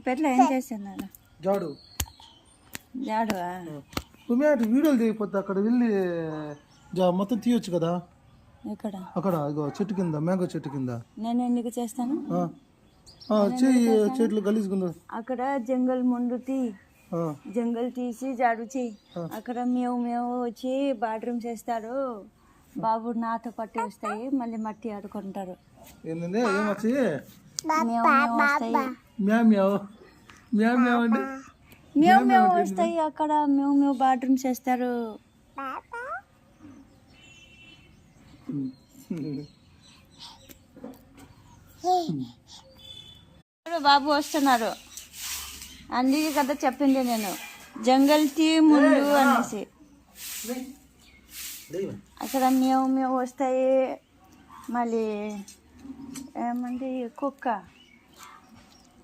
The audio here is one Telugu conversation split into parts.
పెట్ల ఏం చేస్తున్నారు? జాడు జాడు నువ్వే అటు వీడియోలు చేయకపోతే అక్కడ వెళ్ళి మొత్తం తీయొచ్చు కదా. ఎక్కడ? అక్కడ ఇగో చెట్టు కింద, మ్యాంగో చెట్టు కింద. నేను ఎందుకు చేస్తాను? చెట్లు గలీజుకుందా అక్కడ జంగల్ ముందు జంగల్ తీసి జాడు చేయి. అక్కడ మేము వచ్చి బాత్రూమ్ చేస్తారు. బాబు నాతో పట్టి వస్తాయి, మళ్ళీ మట్టి ఆడుకుంటారు. ఏంటంటే ఏమొచ్చి వస్తాయి, మేము వస్తాయి. అక్కడ మేము బాత్రూమ్ చేస్తారు. బాబు వస్తున్నారు, అందుకే కదా చెప్పింది నేను జంగల్ తీ ముందు అనేసి. అక్కడ మేము వస్తాయి, మళ్ళీ ఏమంటే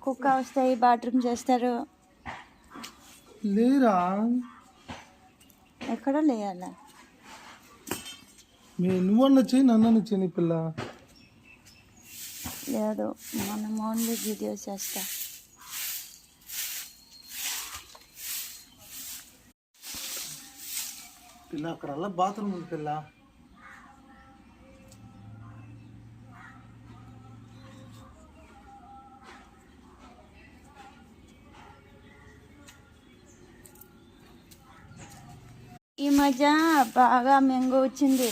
కుక్క వస్తాయి, బాత్రూమ్ చేస్తారు. లేరా ఎక్కడ లేయాల? నువ్వన్నా చెయ్యి, నన్ను చెయ్యి. నీ పిల్ల లేదు, మనం ఓన్లీ వీడియో చేస్తా. పిల్ల అక్కడ బాత్రూమ్ ఉంది పిల్ల. ఈ మధ్య బాగా మ్యాంగో వచ్చింది.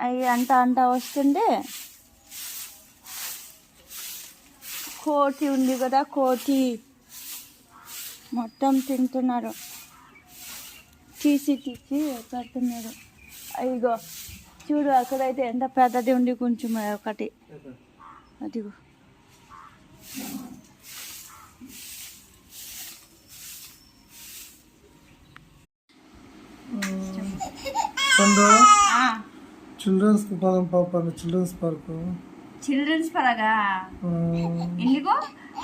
అవి అంట వస్తుండే. కోటి ఉంది కదా, కోటి మొత్తం తింటున్నారు, తీసి పెడుతున్నారు. అయ్యో చూడు, అక్కడైతే ఎంత పెద్దది ఉంది, కొంచెం ఒకటి అదిగో. చిల్డ్రన్స్ పార్క్ చిల్డ్రన్స్ పరగా ఎందుకు?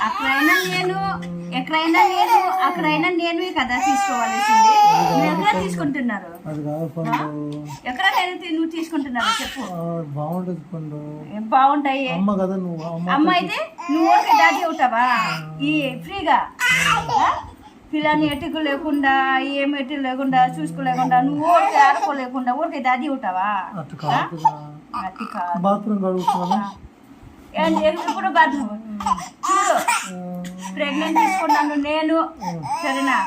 అక్కడైనా నేను, ఎక్కడైనా నేను, అక్కడైనా నేను కదా తీసుకోవాల్సింది. ఎక్కడ తీసుకుంటున్నారు? ఎక్కడైనా నువ్వు తీసుకుంటున్నావు చెప్పు. బాగుంటది పండు, బాగుంటాయి. అమ్మ కదా నువ్వు, అమ్మ అయితే నువ్వు ఊరికి దాటి అవుతావా ఈ ఫ్రీగా? పిల్లని ఎటుకు లేకుండా, ఏం ఎటు లేకుండా, చూసుకోలేకుండా, నువ్వు ఊరికి ఆడుకోలేకుండా ఊరికి దాటి అవుతావా? అతి కాదు. బాత్రూమ్ కడుగుతున్నా కూడా బాత్రూమ్ చూడు. ప్రెగ్నెంట్ తీసుకున్నాను నేను, సరేనా?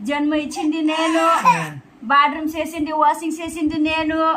జన్మ ఇచ్చింది నేను, బాత్రూమ్ చేసింది, వాషింగ్ చేసింది నేను.